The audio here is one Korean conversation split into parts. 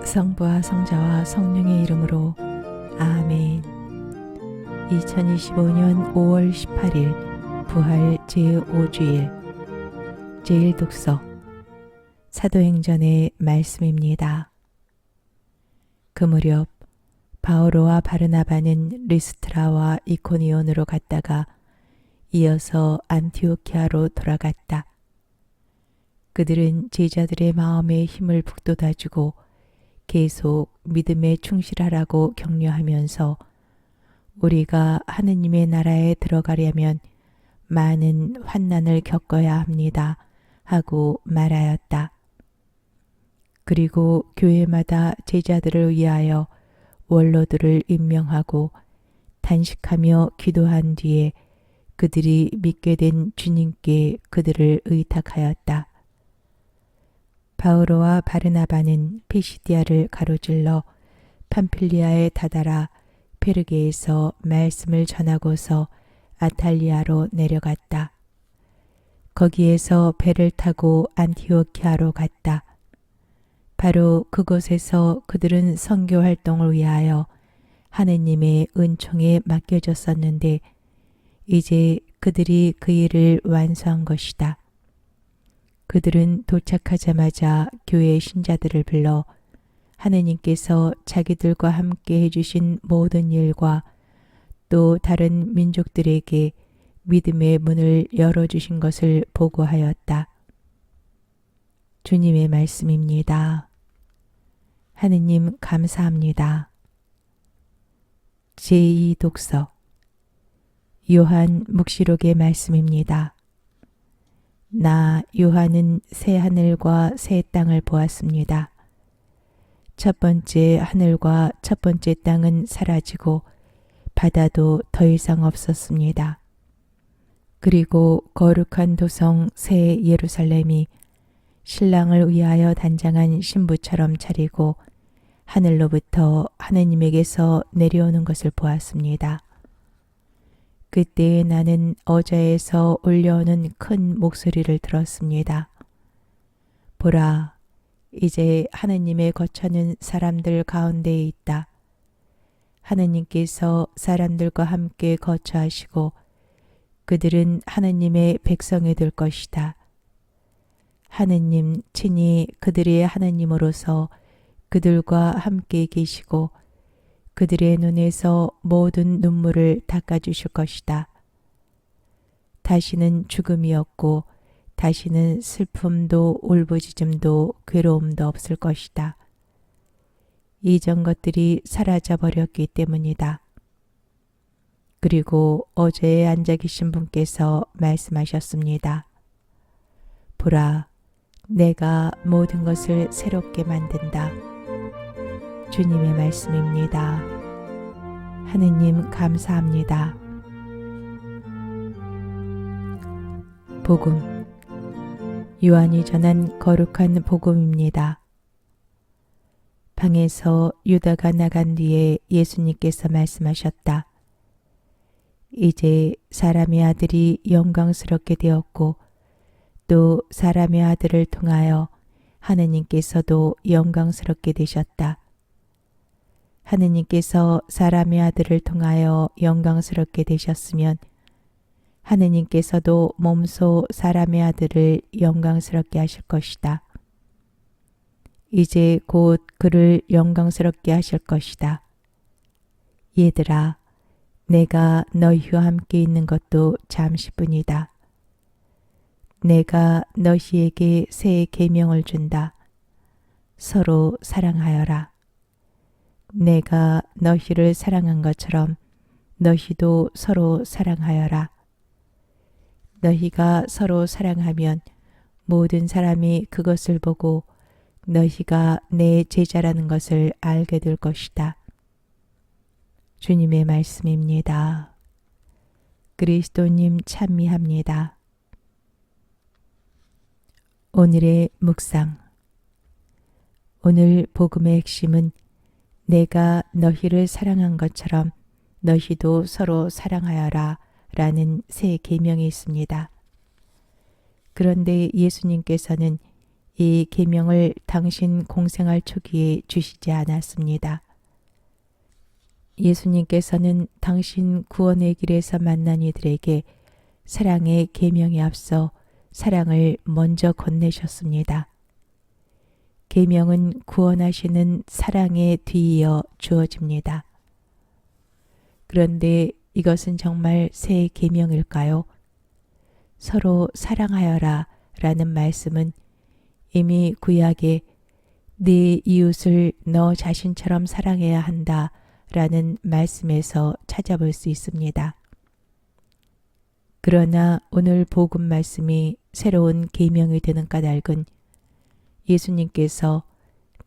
성부와 성자와 성령의 이름으로 아멘. 2025년 5월 18일 부활 제5주일 제1독서 사도행전의 말씀입니다. 그 무렵 바오로와 바르나바는 리스트라와 이코니온으로 갔다가 이어서 안티오키아로 돌아갔다. 그들은 제자들의 마음에 힘을 북돋아주고 계속 믿음에 충실하라고 격려하면서 우리가 하느님의 나라에 들어가려면 많은 환난을 겪어야 합니다 하고 말하였다. 그리고 교회마다 제자들을 위하여 원로들을 임명하고 단식하며 기도한 뒤에 그들이 믿게 된 주님께 그들을 의탁하였다. 바오로와 바르나바는 피시디아를 가로질러 팜필리아에 다다라 페르게에서 말씀을 전하고서 아탈리아로 내려갔다. 거기에서 배를 타고 안티오키아로 갔다. 바로 그곳에서 그들은 선교 활동을 위하여 하느님의 은총에 맡겨졌었는데 이제 그들이 그 일을 완수한 것이다. 그들은 도착하자마자 교회 신자들을 불러 하느님께서 자기들과 함께 해주신 모든 일과 또 다른 민족들에게 믿음의 문을 열어주신 것을 보고하였다. 주님의 말씀입니다. 하느님 감사합니다. 제2독서 요한 묵시록의 말씀입니다. 나 요한은 새 하늘과 새 땅을 보았습니다. 첫 번째 하늘과 첫 번째 땅은 사라지고 바다도 더 이상 없었습니다. 그리고 거룩한 도성 새 예루살렘이 신랑을 위하여 단장한 신부처럼 차리고 하늘로부터 하느님에게서 내려오는 것을 보았습니다. 그때 나는 어자에서 울려오는 큰 목소리를 들었습니다. 보라, 이제 하느님의 거처는 사람들 가운데에 있다. 하느님께서 사람들과 함께 거처하시고 그들은 하느님의 백성이 될 것이다. 하느님 친히 그들의 하느님으로서 그들과 함께 계시고 그들의 눈에서 모든 눈물을 닦아주실 것이다. 다시는 죽음이 없고 다시는 슬픔도 울부짖음도 괴로움도 없을 것이다. 이전 것들이 사라져 버렸기 때문이다. 그리고 어제에 앉아 계신 분께서 말씀하셨습니다. 보라, 내가 모든 것을 새롭게 만든다. 주님의 말씀입니다. 하느님 감사합니다. 복음 요한이 전한 거룩한 복음입니다. 방에서 유다가 나간 뒤에 예수님께서 말씀하셨다. 이제 사람의 아들이 영광스럽게 되었고 또 사람의 아들을 통하여 하느님께서도 영광스럽게 되셨다. 하느님께서 사람의 아들을 통하여 영광스럽게 되셨으면 하느님께서도 몸소 사람의 아들을 영광스럽게 하실 것이다. 이제 곧 그를 영광스럽게 하실 것이다. 얘들아, 내가 너희와 함께 있는 것도 잠시뿐이다. 내가 너희에게 새 계명을 준다. 서로 사랑하여라. 내가 너희를 사랑한 것처럼 너희도 서로 사랑하여라. 너희가 서로 사랑하면 모든 사람이 그것을 보고 너희가 내 제자라는 것을 알게 될 것이다. 주님의 말씀입니다. 그리스도님 찬미합니다. 오늘의 묵상. 오늘 복음의 핵심은 내가 너희를 사랑한 것처럼 너희도 서로 사랑하여라 라는 새 계명이 있습니다. 그런데 예수님께서는 이 계명을 당신 공생활 초기에 주시지 않았습니다. 예수님께서는 당신 구원의 길에서 만난 이들에게 사랑의 계명에 앞서 사랑을 먼저 건네셨습니다. 계명은 구원하시는 사랑에 뒤이어 주어집니다. 그런데 이것은 정말 새 계명일까요? 서로 사랑하여라 라는 말씀은 이미 구약에 네 이웃을 너 자신처럼 사랑해야 한다 라는 말씀에서 찾아볼 수 있습니다. 그러나 오늘 복음 말씀이 새로운 계명이 되는 까닭은 예수님께서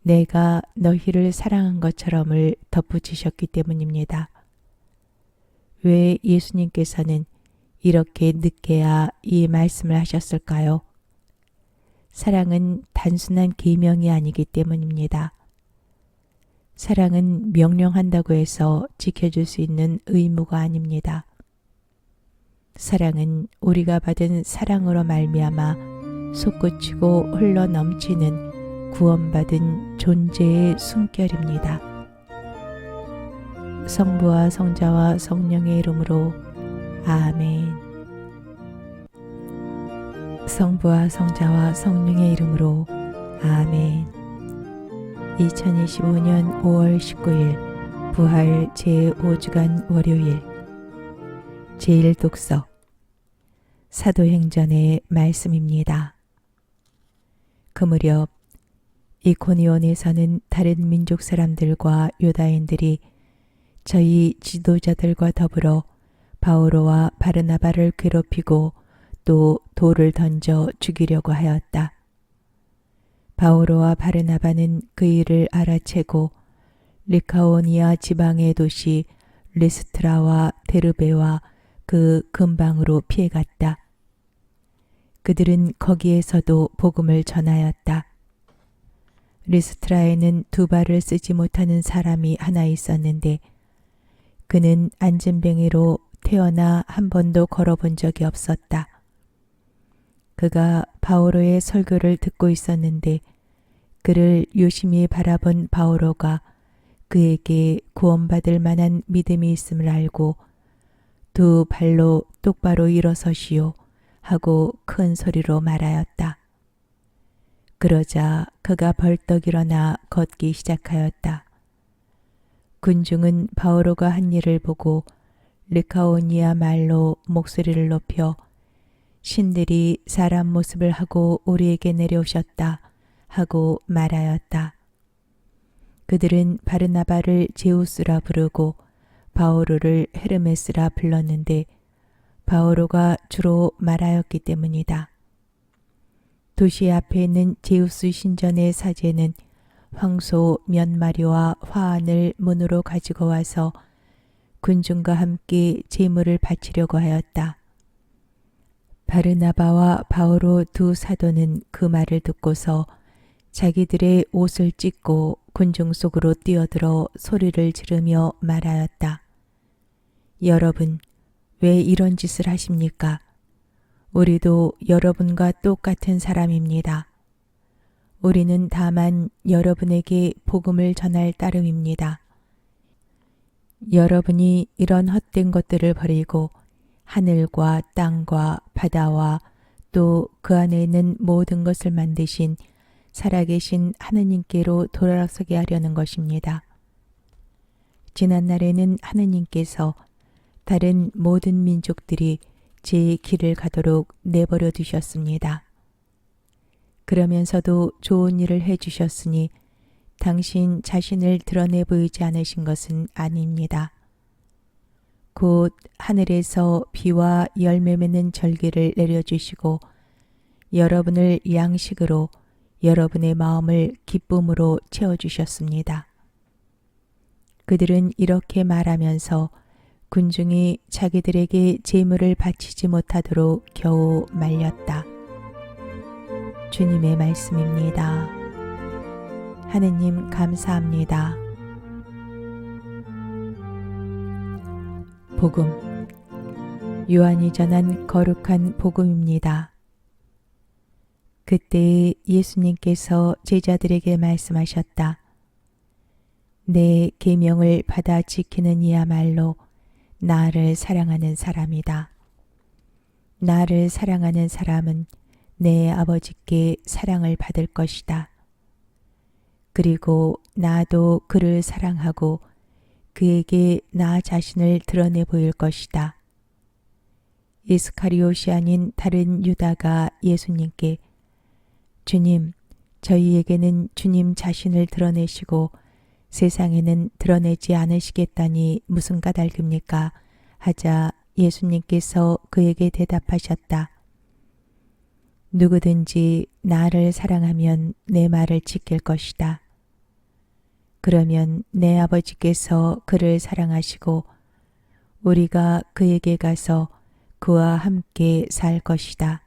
내가 너희를 사랑한 것처럼을 덧붙이셨기 때문입니다. 왜 예수님께서는 이렇게 늦게야 이 말씀을 하셨을까요? 사랑은 단순한 계명이 아니기 때문입니다. 사랑은 명령한다고 해서 지켜줄 수 있는 의무가 아닙니다. 사랑은 우리가 받은 사랑으로 말미암아 솟구치고 흘러넘치는 구원받은 존재의 숨결입니다. 성부와 성자와 성령의 이름으로 아멘. 성부와 성자와 성령의 이름으로 아멘. 2025년 5월 19일 부활 제5주간 월요일 제1독서 사도행전의 말씀입니다. 그 무렵 이코니온에서는 다른 민족 사람들과 유다인들이 저희 지도자들과 더불어 바오로와 바르나바를 괴롭히고 또 돌을 던져 죽이려고 하였다. 바오로와 바르나바는 그 일을 알아채고 리카오니아 지방의 도시 리스트라와 데르베와 그 근방으로 피해갔다. 그들은 거기에서도 복음을 전하였다. 리스트라에는 두 발을 쓰지 못하는 사람이 하나 있었는데 그는 안진뱅이로 태어나 한 번도 걸어본 적이 없었다. 그가 바오로의 설교를 듣고 있었는데 그를 유심히 바라본 바오로가 그에게 구원받을 만한 믿음이 있음을 알고 두 발로 똑바로 일어서시오 하고 큰 소리로 말하였다. 그러자 그가 벌떡 일어나 걷기 시작하였다. 군중은 바오로가 한 일을 보고 리카오니아 말로 목소리를 높여 신들이 사람 모습을 하고 우리에게 내려오셨다 하고 말하였다. 그들은 바르나바를 제우스라 부르고 바오로를 헤르메스라 불렀는데 바오로가 주로 말하였기 때문이다. 도시 앞에 있는 제우스 신전의 사제는 황소 몇 마리와 화환을 문으로 가지고 와서 군중과 함께 제물을 바치려고 하였다. 바르나바와 바오로 두 사도는 그 말을 듣고서 자기들의 옷을 찢고 군중 속으로 뛰어들어 소리를 지르며 말하였다. 여러분, 왜 이런 짓을 하십니까? 우리도 여러분과 똑같은 사람입니다. 우리는 다만 여러분에게 복음을 전할 따름입니다. 여러분이 이런 헛된 것들을 버리고 하늘과 땅과 바다와 또 그 안에 있는 모든 것을 만드신 살아계신 하느님께로 돌아서게 하려는 것입니다. 지난날에는 하느님께서 다른 모든 민족들이 제 길을 가도록 내버려 두셨습니다. 그러면서도 좋은 일을 해주셨으니 당신 자신을 드러내 보이지 않으신 것은 아닙니다. 곧 하늘에서 비와 열매 맺는 절기를 내려주시고 여러분을 양식으로 여러분의 마음을 기쁨으로 채워주셨습니다. 그들은 이렇게 말하면서 군중이 자기들에게 제물을 바치지 못하도록 겨우 말렸다. 주님의 말씀입니다. 하느님 감사합니다. 복음 요한이 전한 거룩한 복음입니다. 그때 예수님께서 제자들에게 말씀하셨다. 내 계명을 받아 지키는 이야말로 나를 사랑하는 사람이다. 나를 사랑하는 사람은 내 아버지께 사랑을 받을 것이다. 그리고 나도 그를 사랑하고 그에게 나 자신을 드러내 보일 것이다. 이스카리옷이 아닌 다른 유다가 예수님께 주님, 저희에게는 주님 자신을 드러내시고 세상에는 드러내지 않으시겠다니 무슨 까닭입니까? 하자 예수님께서 그에게 대답하셨다. 누구든지 나를 사랑하면 내 말을 지킬 것이다. 그러면 내 아버지께서 그를 사랑하시고 우리가 그에게 가서 그와 함께 살 것이다.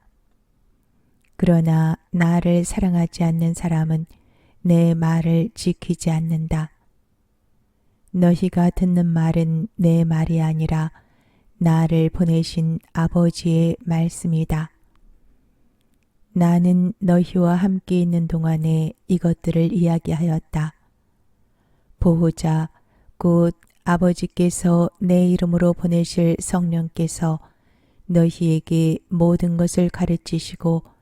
그러나 나를 사랑하지 않는 사람은 내 말을 지키지 않는다. 너희가 듣는 말은 내 말이 아니라 나를 보내신 아버지의 말씀이다. 나는 너희와 함께 있는 동안에 이것들을 이야기하였다. 보호자, 곧 아버지께서 내 이름으로 보내실 성령께서 너희에게 모든 것을 가르치시고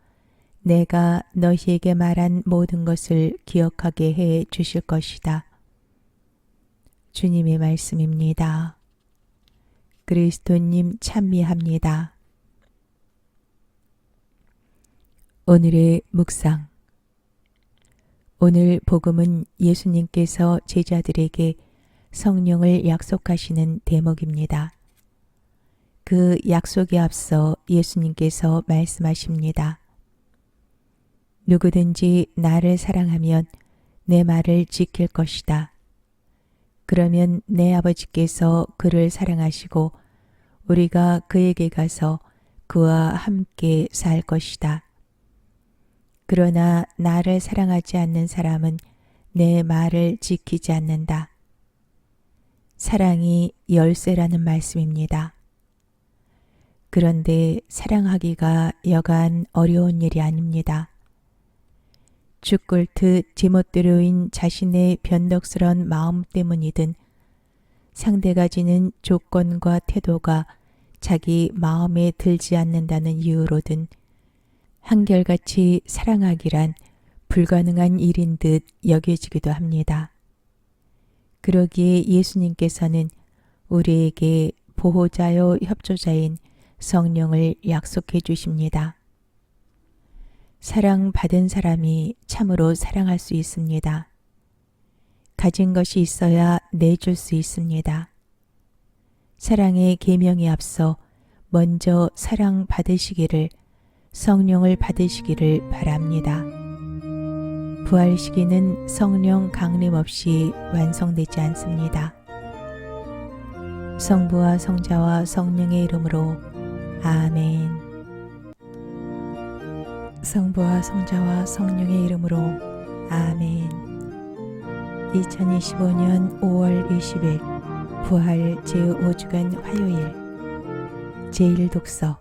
내가 너희에게 말한 모든 것을 기억하게 해 주실 것이다. 주님의 말씀입니다. 그리스도님 찬미합니다. 오늘의 묵상. 오늘 복음은 예수님께서 제자들에게 성령을 약속하시는 대목입니다. 그 약속에 앞서 예수님께서 말씀하십니다. 누구든지 나를 사랑하면 내 말을 지킬 것이다. 그러면 내 아버지께서 그를 사랑하시고 우리가 그에게 가서 그와 함께 살 것이다. 그러나 나를 사랑하지 않는 사람은 내 말을 지키지 않는다. 사랑이 열쇠라는 말씀입니다. 그런데 사랑하기가 여간 어려운 일이 아닙니다. 죽골듯 제멋대로인 자신의 변덕스러운 마음 때문이든 상대가 지는 조건과 태도가 자기 마음에 들지 않는다는 이유로든 한결같이 사랑하기란 불가능한 일인 듯 여겨지기도 합니다. 그러기에 예수님께서는 우리에게 보호자요 협조자인 성령을 약속해 주십니다. 사랑받은 사람이 참으로 사랑할 수 있습니다. 가진 것이 있어야 내줄 수 있습니다. 사랑의 계명에 앞서 먼저 사랑받으시기를, 성령을 받으시기를 바랍니다. 부활 시기는 성령 강림 없이 완성되지 않습니다. 성부와 성자와 성령의 이름으로 아멘. 성부와 성자와 성령의 이름으로 아멘. 2025년 5월 20일 부활 제5주간 화요일 제1독서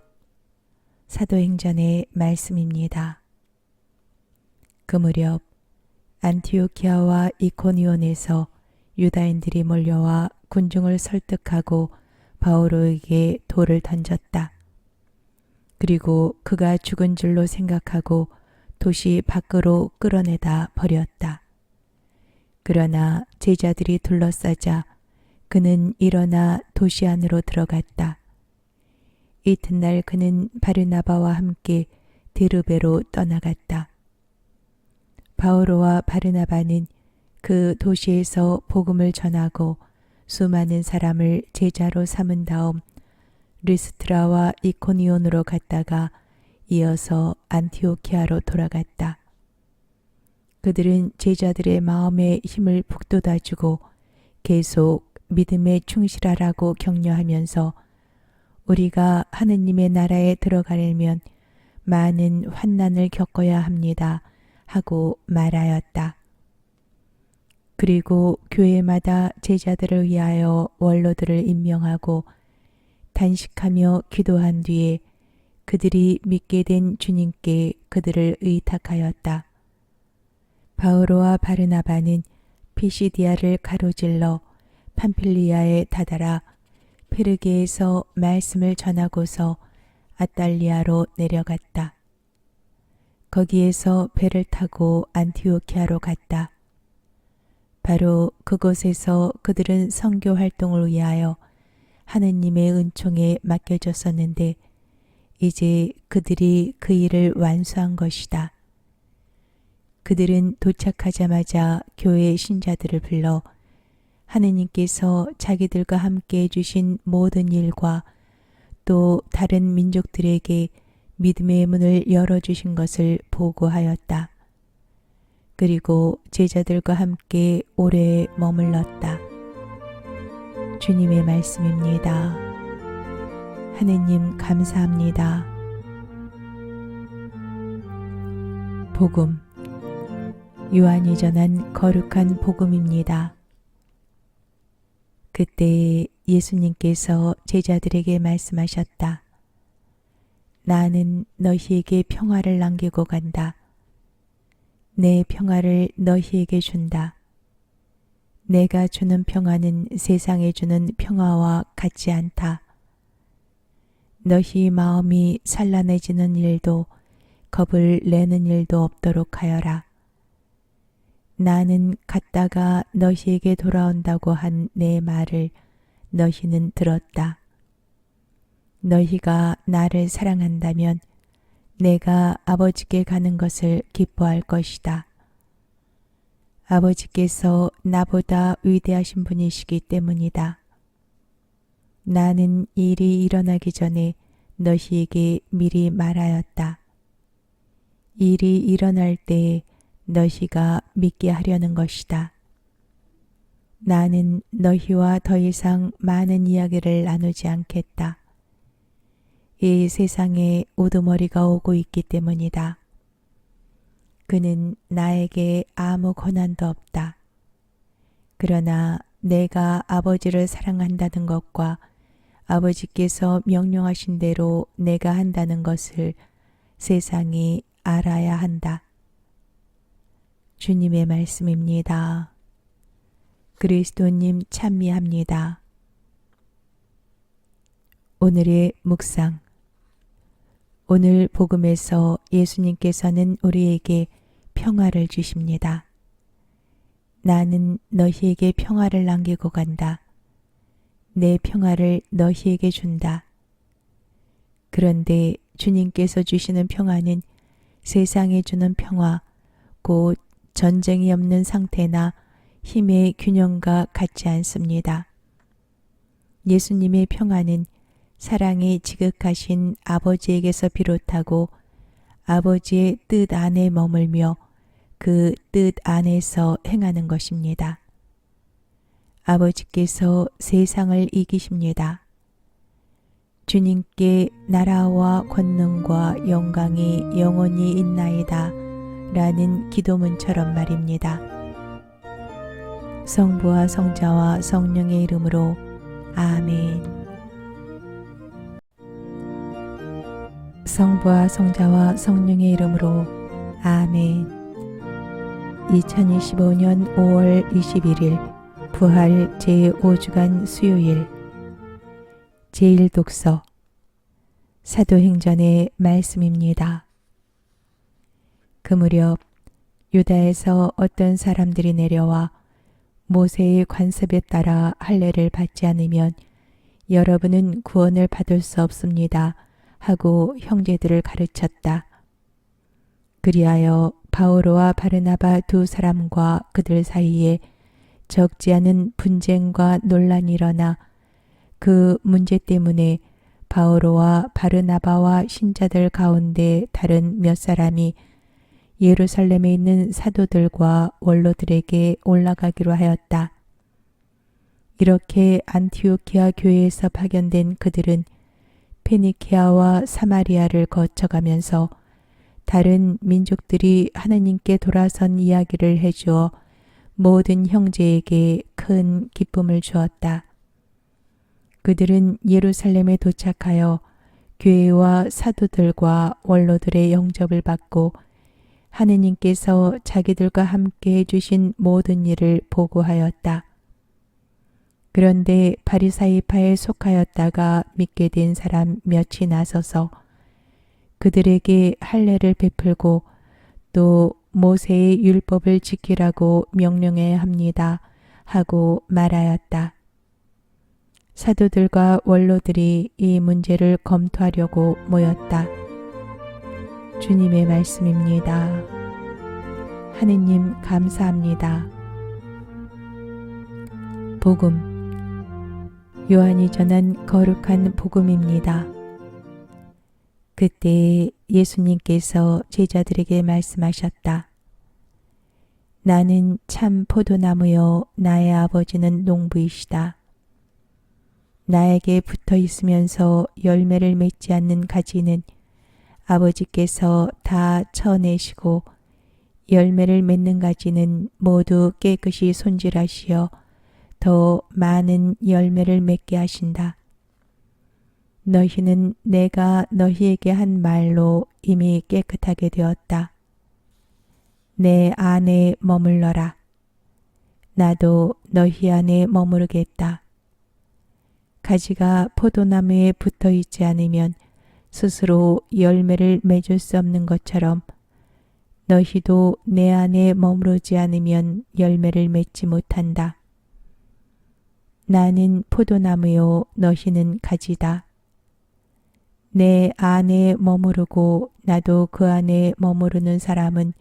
사도행전의 말씀입니다. 그 무렵 안티오키아와 이코니온에서 유다인들이 몰려와 군중을 설득하고 바오로에게 돌을 던졌다. 그리고 그가 죽은 줄로 생각하고 도시 밖으로 끌어내다 버렸다. 그러나 제자들이 둘러싸자 그는 일어나 도시 안으로 들어갔다. 이튿날 그는 바르나바와 함께 데르베로 떠나갔다. 바오로와 바르나바는 그 도시에서 복음을 전하고 수많은 사람을 제자로 삼은 다음 리스트라와 이코니온으로 갔다가 이어서 안티오키아로 돌아갔다. 그들은 제자들의 마음에 힘을 북돋아주고 계속 믿음에 충실하라고 격려하면서 우리가 하느님의 나라에 들어가려면 많은 환난을 겪어야 합니다 하고 말하였다. 그리고 교회마다 제자들을 위하여 원로들을 임명하고 단식하며 기도한 뒤에 그들이 믿게 된 주님께 그들을 의탁하였다. 바오로와 바르나바는 피시디아를 가로질러 팜필리아에 다다라 페르게에서 말씀을 전하고서 아달리아로 내려갔다. 거기에서 배를 타고 안티오키아로 갔다. 바로 그곳에서 그들은 선교 활동을 위하여 하느님의 은총에 맡겨졌었는데 이제 그들이 그 일을 완수한 것이다. 그들은 도착하자마자 교회 신자들을 불러 하느님께서 자기들과 함께 해주신 모든 일과 또 다른 민족들에게 믿음의 문을 열어주신 것을 보고하였다. 그리고 제자들과 함께 오래 머물렀다. 주님의 말씀입니다. 하느님 감사합니다. 복음 요한이 전한 거룩한 복음입니다. 그때 예수님께서 제자들에게 말씀하셨다. 나는 너희에게 평화를 남기고 간다. 내 평화를 너희에게 준다. 내가 주는 평화는 세상에 주는 평화와 같지 않다. 너희 마음이 산란해지는 일도 겁을 내는 일도 없도록 하여라. 나는 갔다가 너희에게 돌아온다고 한 내 말을 너희는 들었다. 너희가 나를 사랑한다면 내가 아버지께 가는 것을 기뻐할 것이다. 아버지께서 나보다 위대하신 분이시기 때문이다. 나는 일이 일어나기 전에 너희에게 미리 말하였다. 일이 일어날 때에 너희가 믿게 하려는 것이다. 나는 너희와 더 이상 많은 이야기를 나누지 않겠다. 이 세상에 우두머리가 오고 있기 때문이다. 그는 나에게 아무 권한도 없다. 그러나 내가 아버지를 사랑한다는 것과 아버지께서 명령하신 대로 내가 한다는 것을 세상이 알아야 한다. 주님의 말씀입니다. 그리스도님 찬미합니다. 오늘의 묵상. 오늘 복음에서 예수님께서는 우리에게 평화를 주십니다. 나는 너희에게 평화를 남기고 간다. 내 평화를 너희에게 준다. 그런데 주님께서 주시는 평화는 세상에 주는 평화, 곧 전쟁이 없는 상태나 힘의 균형과 같지 않습니다. 예수님의 평화는 사랑이 지극하신 아버지에게서 비롯하고 아버지의 뜻 안에 머물며 그 뜻 안에서 행하는 것입니다. 아버지께서 세상을 이기십니다. 주님께 나라와 권능과 영광이 영원히 있나이다 라는 기도문처럼 말입니다. 성부와 성자와 성령의 이름으로 아멘. 성부와 성자와 성령의 이름으로 아멘. 2025년 5월 21일 부활 제5주간 수요일 제1독서 사도행전의 말씀입니다. 그 무렵 유다에서 어떤 사람들이 내려와 모세의 관습에 따라 할례를 받지 않으면 여러분은 구원을 받을 수 없습니다 하고 형제들을 가르쳤다. 그리하여 바오로와 바르나바 두 사람과 그들 사이에 적지 않은 분쟁과 논란이 일어나 그 문제 때문에 바오로와 바르나바와 신자들 가운데 다른 몇 사람이 예루살렘에 있는 사도들과 원로들에게 올라가기로 하였다. 이렇게 안티오키아 교회에서 파견된 그들은 페니키아와 사마리아를 거쳐가면서 다른 민족들이 하느님께 돌아선 이야기를 해주어 모든 형제에게 큰 기쁨을 주었다. 그들은 예루살렘에 도착하여 교회와 사도들과 원로들의 영접을 받고 하느님께서 자기들과 함께 해주신 모든 일을 보고하였다. 그런데 바리사이파에 속하였다가 믿게 된 사람 몇이 나서서 그들에게 할례를 베풀고 또 모세의 율법을 지키라고 명령해야 합니다 하고 말하였다. 사도들과 원로들이 이 문제를 검토하려고 모였다. 주님의 말씀입니다. 하느님 감사합니다. 복음 요한이 전한 거룩한 복음입니다. 그때 예수님께서 제자들에게 말씀하셨다. 나는 참 포도나무요 나의 아버지는 농부이시다. 나에게 붙어 있으면서 열매를 맺지 않는 가지는 아버지께서 다 쳐내시고 열매를 맺는 가지는 모두 깨끗이 손질하시어 더 많은 열매를 맺게 하신다. 너희는 내가 너희에게 한 말로 이미 깨끗하게 되었다. 내 안에 머물러라. 나도 너희 안에 머무르겠다. 가지가 포도나무에 붙어 있지 않으면 스스로 열매를 맺을 수 없는 것처럼 너희도 내 안에 머무르지 않으면 열매를 맺지 못한다. 나는 포도나무요 너희는 가지다. 내 안에 머무르고 나도 그 안에 머무르는 사람은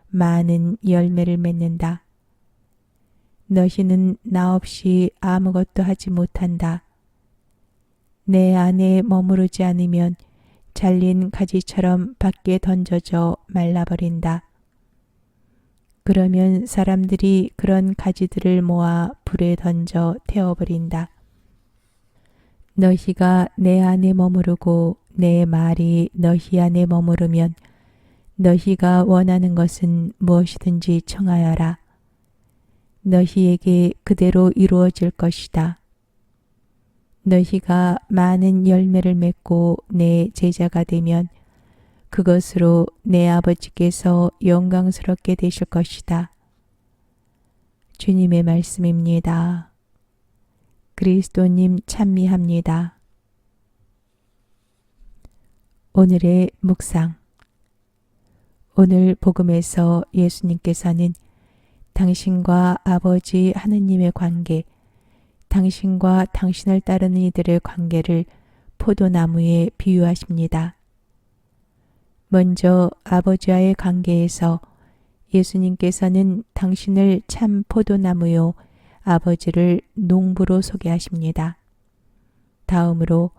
많은 열매를 맺는다. 너희는 나 없이 아무것도 하지 못한다. 내 안에 머무르지 않으면 잘린 가지처럼 밖에 던져져 말라버린다. 그러면 사람들이 그런 가지들을 모아 불에 던져 태워버린다. 너희가 내 안에 머무르고 내 말이 너희 안에 머무르면 너희가 원하는 것은 무엇이든지 청하여라. 너희에게 그대로 이루어질 것이다. 너희가 많은 열매를 맺고 내 제자가 되면 그것으로 내 아버지께서 영광스럽게 되실 것이다. 주님의 말씀입니다. 그리스도님 찬미합니다. 오늘의 묵상. 오늘 복음에서 예수님께서는 당신과 아버지 하느님의 관계, 당신과 당신을 따르는 이들의 관계를 포도나무에 비유하십니다. 먼저 아버지와의 관계에서 예수님께서는 당신을 참 포도나무요 아버지를 농부로 소개하십니다. 다음으로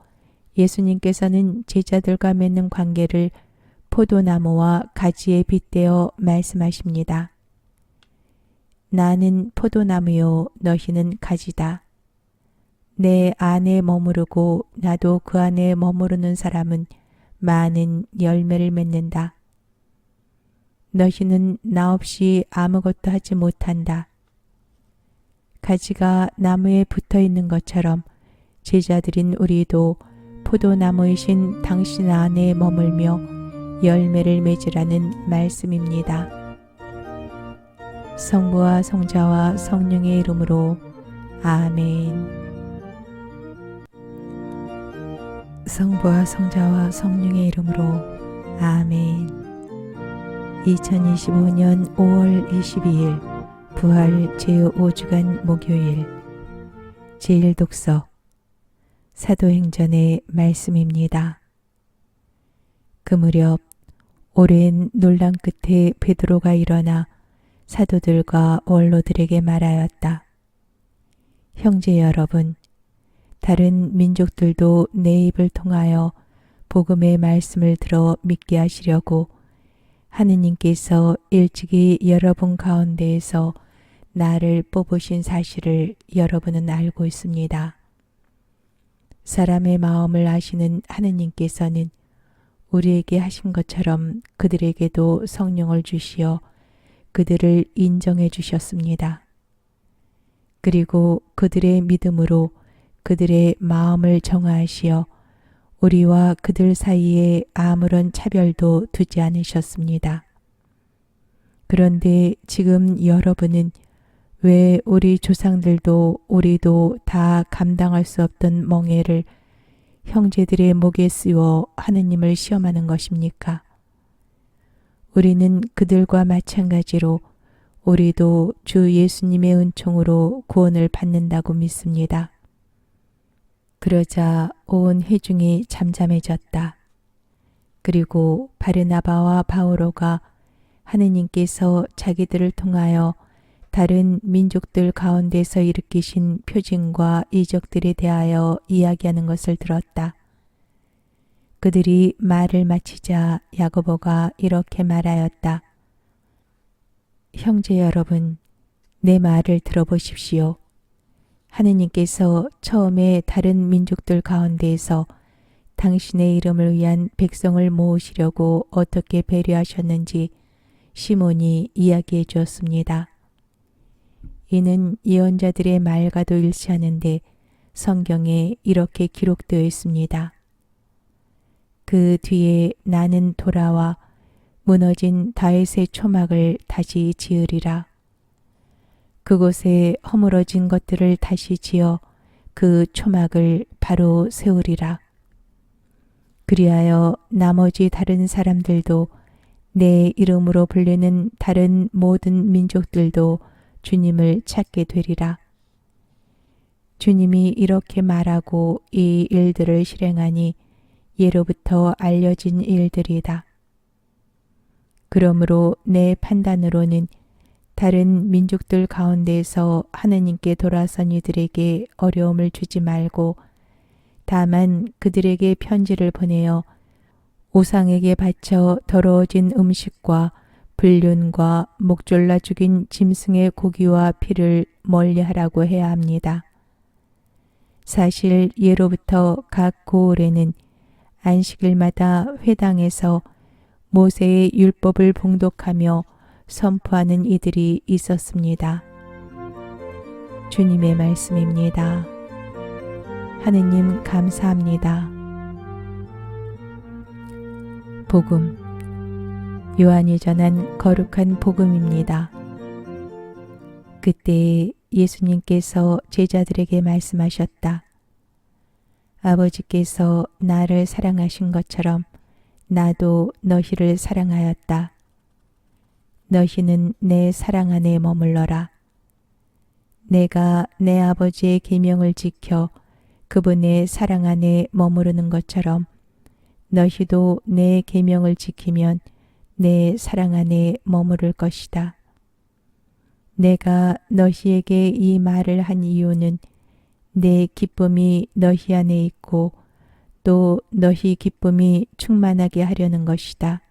예수님께서는 제자들과 맺는 관계를 포도나무와 가지에 빗대어 말씀하십니다. 나는 포도나무요 너희는 가지다. 내 안에 머무르고 나도 그 안에 머무르는 사람은 많은 열매를 맺는다. 너희는 나 없이 아무것도 하지 못한다. 가지가 나무에 붙어 있는 것처럼 제자들인 우리도 포도나무이신 당신 안에 머물며 열매를 맺으라는 말씀입니다. 성부와 성자와 성령의 이름으로 아멘. 성부와 성자와 성령의 이름으로 아멘. 2025년 5월 22일 부활 제5주간 목요일 제1독서 사도행전의 말씀입니다. 그 무렵 오랜 논란 끝에 베드로가 일어나 사도들과 원로들에게 말하였다. 형제 여러분, 다른 민족들도 내 입을 통하여 복음의 말씀을 들어 믿게 하시려고 하느님께서 일찍이 여러분 가운데에서 나를 뽑으신 사실을 여러분은 알고 있습니다. 사람의 마음을 아시는 하느님께서는 우리에게 하신 것처럼 그들에게도 성령을 주시어 그들을 인정해 주셨습니다. 그리고 그들의 믿음으로 그들의 마음을 정하시어 우리와 그들 사이에 아무런 차별도 두지 않으셨습니다. 그런데 지금 여러분은 왜 우리 조상들도 우리도 다 감당할 수 없던 멍에를 형제들의 목에 씌워 하느님을 시험하는 것입니까? 우리는 그들과 마찬가지로 우리도 주 예수님의 은총으로 구원을 받는다고 믿습니다. 그러자 온 회중이 잠잠해졌다. 그리고 바르나바와 바오로가 하느님께서 자기들을 통하여 다른 민족들 가운데서 일으키신 표징과 이적들에 대하여 이야기하는 것을 들었다. 그들이 말을 마치자 야고보가 이렇게 말하였다. 형제 여러분, 내 말을 들어보십시오. 하느님께서 처음에 다른 민족들 가운데에서 당신의 이름을 위한 백성을 모으시려고 어떻게 배려하셨는지 시몬이 이야기해 주었습니다. 이는 예언자들의 말과도 일치하는데 성경에 이렇게 기록되어 있습니다. 그 뒤에 나는 돌아와 무너진 다윗의 초막을 다시 지으리라. 그곳에 허물어진 것들을 다시 지어 그 초막을 바로 세우리라. 그리하여 나머지 다른 사람들도 내 이름으로 불리는 다른 모든 민족들도 주님을 찾게 되리라. 주님이 이렇게 말하고 이 일들을 실행하니 예로부터 알려진 일들이다. 그러므로 내 판단으로는 다른 민족들 가운데에서 하느님께 돌아선 이들에게 어려움을 주지 말고 다만 그들에게 편지를 보내어 우상에게 바쳐 더러워진 음식과 불륜과 목졸라 죽인 짐승의 고기와 피를 멀리하라고 해야 합니다. 사실 예로부터 각 고을에는 안식일마다 회당에서 모세의 율법을 봉독하며 선포하는 이들이 있었습니다. 주님의 말씀입니다. 하느님 감사합니다. 복음, 요한이 전한 거룩한 복음입니다. 그때 예수님께서 제자들에게 말씀하셨다. 아버지께서 나를 사랑하신 것처럼 나도 너희를 사랑하였다. 너희는 내 사랑 안에 머물러라. 내가 내 아버지의 계명을 지켜 그분의 사랑 안에 머무르는 것처럼 너희도 내 계명을 지키면 내 사랑 안에 머무를 것이다. 내가 너희에게 이 말을 한 이유는 내 기쁨이 너희 안에 있고 또 너희 기쁨이 충만하게 하려는 것이다.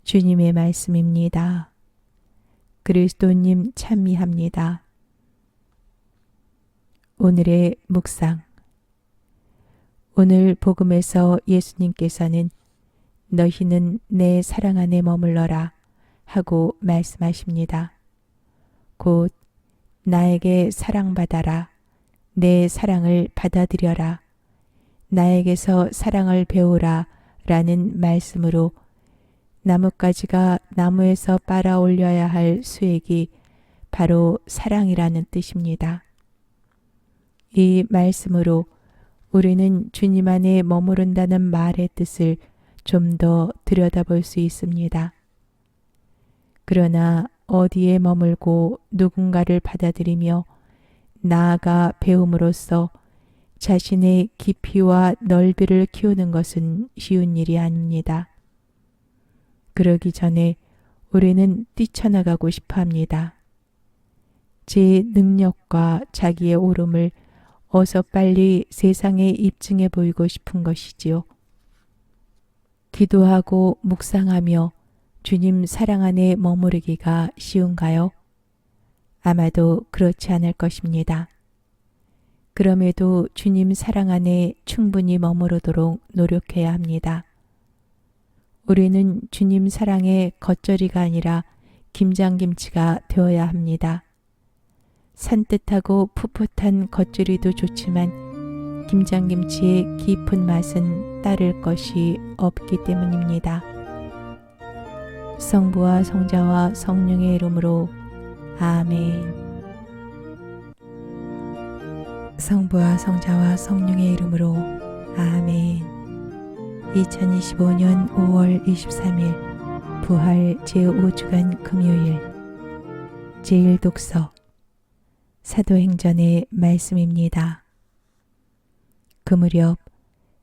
주님의 말씀입니다. 그리스도님 찬미합니다. 오늘의 묵상. 오늘 복음에서 예수님께서는 너희는 내 사랑 안에 머물러라 하고 말씀하십니다. 곧 나에게 사랑받아라. 내 사랑을 받아들여라. 나에게서 사랑을 배우라 라는 말씀으로 나뭇가지가 나무에서 빨아 올려야 할 수액이 바로 사랑이라는 뜻입니다. 이 말씀으로 우리는 주님 안에 머무른다는 말의 뜻을 좀 더 들여다볼 수 있습니다. 그러나 어디에 머물고 누군가를 받아들이며 나아가 배움으로써 자신의 깊이와 넓이를 키우는 것은 쉬운 일이 아닙니다. 그러기 전에 우리는 뛰쳐나가고 싶어 합니다. 제 능력과 자기의 옳음을 어서 빨리 세상에 입증해 보이고 싶은 것이지요. 기도하고 묵상하며 주님 사랑 안에 머무르기가 쉬운가요? 아마도 그렇지 않을 것입니다. 그럼에도 주님 사랑 안에 충분히 머무르도록 노력해야 합니다. 우리는 주님 사랑의 겉절이가 아니라 김장김치가 되어야 합니다. 산뜻하고 풋풋한 겉절이도 좋지만 김장김치의 깊은 맛은 따를 것이 없기 때문입니다. 성부와 성자와 성령의 이름으로 아멘. 성부와 성자와 성령의 이름으로 아멘. 2025년 5월 23일 부활 제5주간 금요일 제1독서 사도행전의 말씀입니다. 그 무렵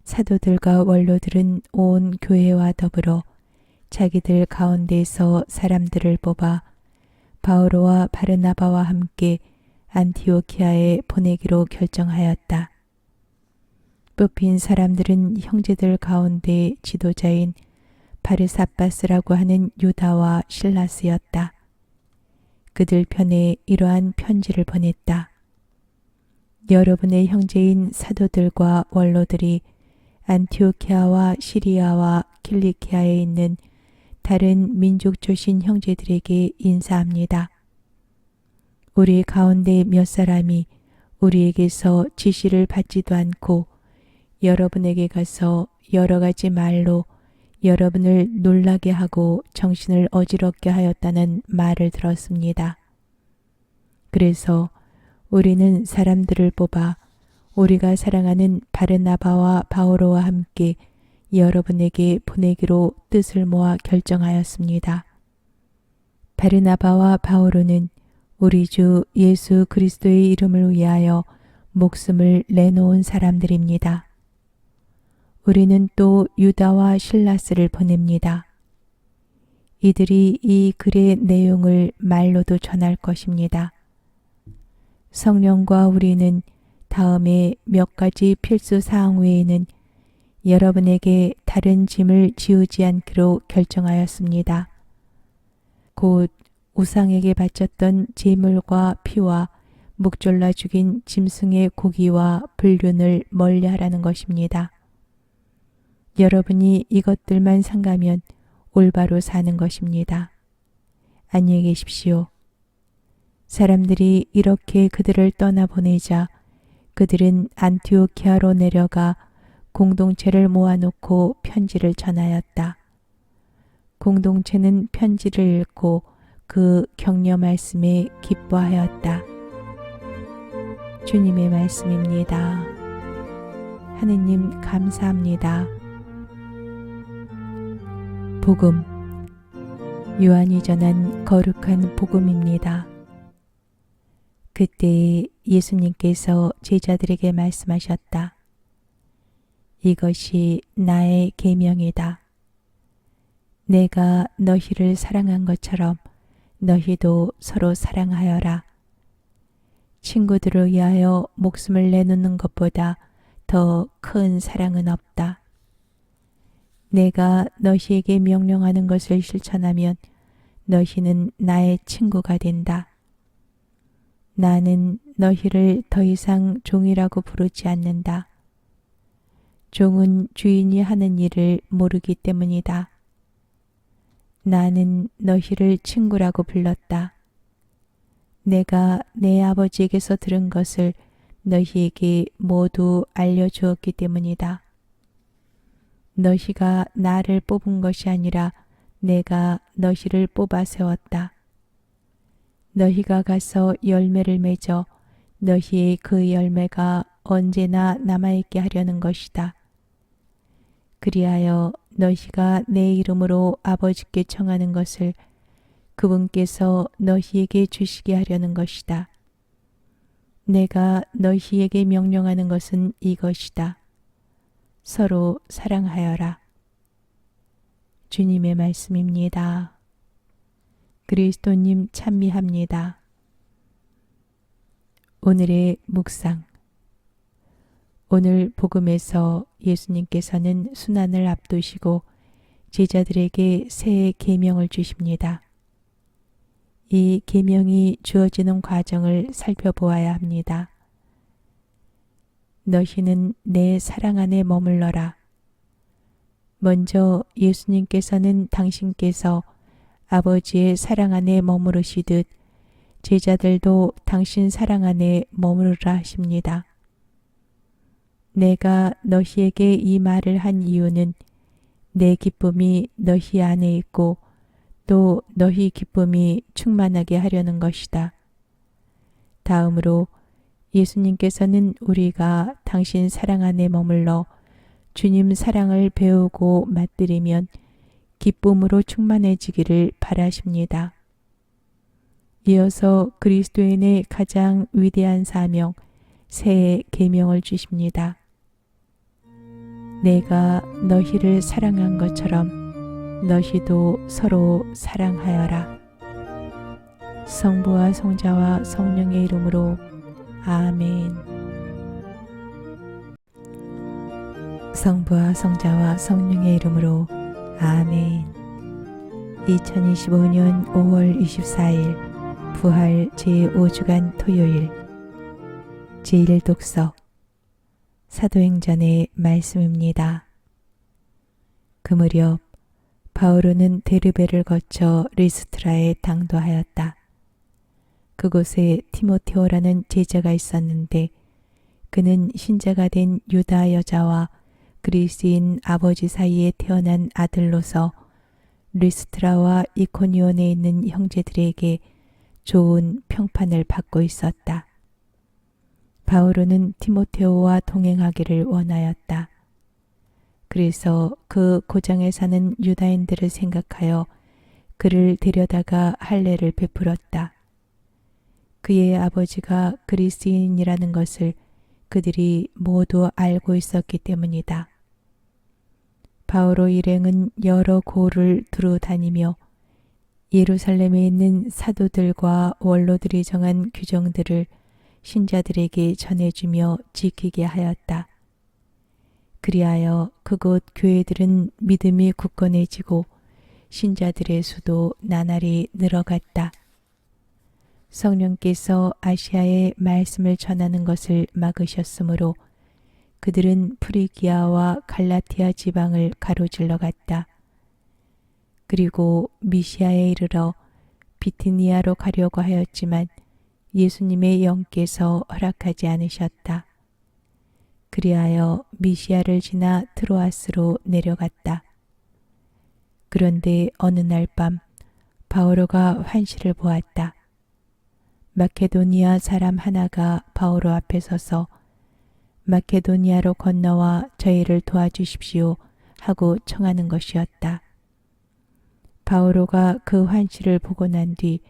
사도들과 원로들은 온 교회와 더불어 자기들 가운데서 사람들을 뽑아 바오로와 바르나바와 함께 안티오키아에 보내기로 결정하였다. 뽑힌 사람들은 형제들 가운데 지도자인 바르사바스라고 하는 유다와 실라스였다. 그들 편에 이러한 편지를 보냈다. 여러분의 형제인 사도들과 원로들이 안티오키아와 시리아와 킬리키아에 있는 다른 민족 출신 형제들에게 인사합니다. 우리 가운데 몇 사람이 우리에게서 지시를 받지도 않고 여러분에게 가서 여러 가지 말로 여러분을 놀라게 하고 정신을 어지럽게 하였다는 말을 들었습니다. 그래서 우리는 사람들을 뽑아 우리가 사랑하는 바르나바와 바오로와 함께 여러분에게 보내기로 뜻을 모아 결정하였습니다. 바르나바와 바오로는 우리 주 예수 그리스도의 이름을 위하여 목숨을 내놓은 사람들입니다. 우리는 또 유다와 실라스를 보냅니다. 이들이 이 글의 내용을 말로도 전할 것입니다. 성령과 우리는 다음에 몇 가지 필수 사항 외에는 여러분에게 다른 짐을 지우지 않기로 결정하였습니다. 곧 우상에게 바쳤던 제물과 피와 목졸라 죽인 짐승의 고기와 불륜을 멀리하라는 것입니다. 여러분이 이것들만 삼가면 올바로 사는 것입니다. 안녕히 계십시오. 사람들이 이렇게 그들을 떠나보내자 그들은 안티오키아로 내려가 공동체를 모아놓고 편지를 전하였다. 공동체는 편지를 읽고 그 격려 말씀에 기뻐하였다. 주님의 말씀입니다. 하느님 감사합니다. 복음, 요한이 전한 거룩한 복음입니다. 그때 예수님께서 제자들에게 말씀하셨다. 이것이 나의 계명이다. 내가 너희를 사랑한 것처럼 너희도 서로 사랑하여라. 친구들을 위하여 목숨을 내놓는 것보다 더 큰 사랑은 없다. 내가 너희에게 명령하는 것을 실천하면 너희는 나의 친구가 된다. 나는 너희를 더 이상 종이라고 부르지 않는다. 종은 주인이 하는 일을 모르기 때문이다. 나는 너희를 친구라고 불렀다. 내가 내 아버지에게서 들은 것을 너희에게 모두 알려주었기 때문이다. 너희가 나를 뽑은 것이 아니라 내가 너희를 뽑아 세웠다. 너희가 가서 열매를 맺어 너희의 그 열매가 언제나 남아있게 하려는 것이다. 그리하여 너희가 내 이름으로 아버지께 청하는 것을 그분께서 너희에게 주시게 하려는 것이다. 내가 너희에게 명령하는 것은 이것이다. 서로 사랑하여라. 주님의 말씀입니다. 그리스도님 찬미합니다. 오늘의 묵상. 오늘 복음에서 예수님께서는 순환을 앞두시고 제자들에게 새 계명을 주십니다. 이 계명이 주어지는 과정을 살펴보아야 합니다. 너희는 내 사랑 안에 머물러라. 먼저 예수님께서는 당신께서 아버지의 사랑 안에 머무르시듯 제자들도 당신 사랑 안에 머무르라 하십니다. 내가 너희에게 이 말을 한 이유는 내 기쁨이 너희 안에 있고 또 너희 기쁨이 충만하게 하려는 것이다. 다음으로 예수님께서는 우리가 당신 사랑 안에 머물러 주님 사랑을 배우고 맛들이면 기쁨으로 충만해지기를 바라십니다. 이어서 그리스도인의 가장 위대한 사명, 새해 계명을 주십니다. 내가 너희를 사랑한 것처럼 너희도 서로 사랑하여라. 성부와 성자와 성령의 이름으로 아멘. 성부와 성자와 성령의 이름으로 아멘. 2025년 5월 24일 부활 제5주간 토요일 제1독서 사도행전의 말씀입니다. 그 무렵 바오로는 데르베를 거쳐 리스트라에 당도하였다. 그곳에 티모테오라는 제자가 있었는데 그는 신자가 된 유다 여자와 그리스인 아버지 사이에 태어난 아들로서 리스트라와 이코니온에 있는 형제들에게 좋은 평판을 받고 있었다. 바오로는 티모테오와 동행하기를 원하였다. 그래서 그 고장에 사는 유다인들을 생각하여 그를 데려다가 할례를 베풀었다. 그의 아버지가 그리스인이라는 것을 그들이 모두 알고 있었기 때문이다. 바오로 일행은 여러 고를 두루 다니며 예루살렘에 있는 사도들과 원로들이 정한 규정들을 신자들에게 전해주며 지키게 하였다. 그리하여 그곳 교회들은 믿음이 굳건해지고 신자들의 수도 나날이 늘어갔다. 성령께서 아시아에 말씀을 전하는 것을 막으셨으므로 그들은 프리기아와 갈라티아 지방을 가로질러 갔다. 그리고 미시아에 이르러 비티니아로 가려고 하였지만 예수님의 영께서 허락하지 않으셨다. 그리하여 미시아를 지나 트로아스로 내려갔다. 그런데 어느 날 밤 바오로가 환시를 보았다. 마케도니아 사람 하나가 바오로 앞에 서서 마케도니아로 건너와 저희를 도와주십시오 하고 청하는 것이었다. 바오로가 그 환시를 보고 난 뒤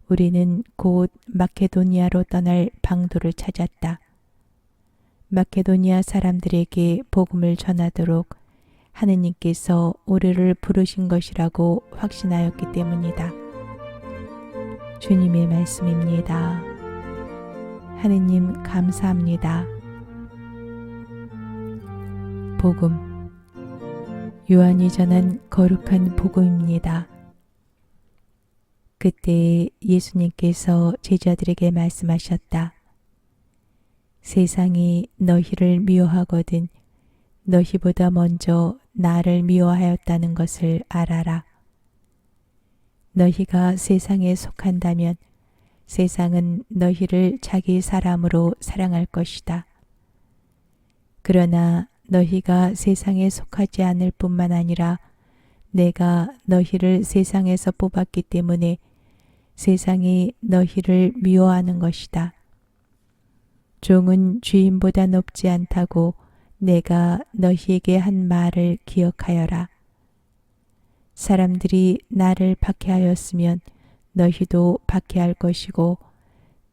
우리는 곧 마케도니아로 떠날 방도를 찾았다. 마케도니아 사람들에게 복음을 전하도록 하느님께서 우리를 부르신 것이라고 확신하였기 때문이다. 주님의 말씀입니다. 하느님 감사합니다. 복음 요한이 전한 거룩한 복음입니다. 그때 예수님께서 제자들에게 말씀하셨다. 세상이 너희를 미워하거든 너희보다 먼저 나를 미워하였다는 것을 알아라. 너희가 세상에 속한다면 세상은 너희를 자기 사람으로 사랑할 것이다. 그러나 너희가 세상에 속하지 않을 뿐만 아니라 내가 너희를 세상에서 뽑았기 때문에 세상이 너희를 미워하는 것이다. 종은 주인보다 높지 않다고 내가 너희에게 한 말을 기억하여라. 사람들이 나를 박해하였으면 너희도 박해할 것이고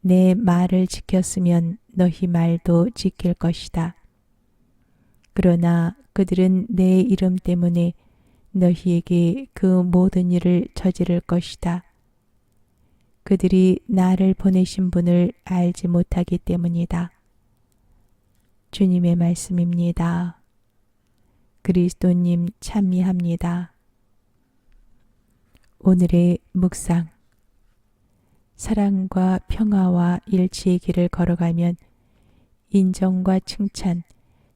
내 말을 지켰으면 너희 말도 지킬 것이다. 그러나 그들은 내 이름 때문에 너희에게 그 모든 일을 저지를 것이다. 그들이 나를 보내신 분을 알지 못하기 때문이다. 주님의 말씀입니다. 그리스도님 찬미합니다. 오늘의 묵상. 사랑과 평화와 일치의 길을 걸어가면 인정과 칭찬,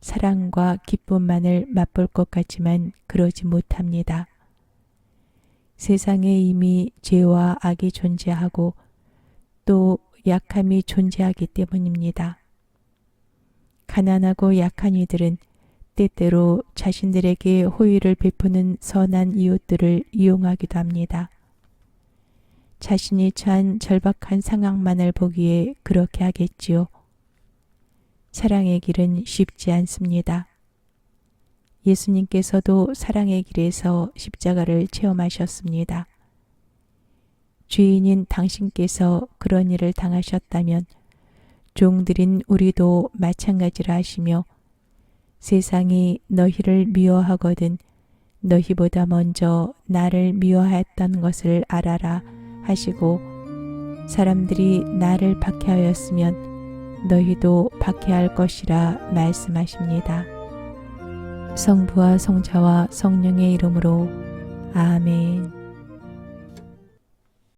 사랑과 기쁨만을 맛볼 것 같지만 그러지 못합니다. 세상에 이미 죄와 악이 존재하고 또 약함이 존재하기 때문입니다. 가난하고 약한 이들은 때때로 자신들에게 호의를 베푸는 선한 이웃들을 이용하기도 합니다. 자신이 처한 절박한 상황만을 보기에 그렇게 하겠지요. 사랑의 길은 쉽지 않습니다. 예수님께서도 사랑의 길에서 십자가를 체험하셨습니다. 주인인 당신께서 그런 일을 당하셨다면 종들인 우리도 마찬가지라 하시며 세상이 너희를 미워하거든 너희보다 먼저 나를 미워하였던 것을 알아라 하시고 사람들이 나를 박해하였으면 너희도 박해할 것이라 말씀하십니다. 성부와 성자와 성령의 이름으로 아멘.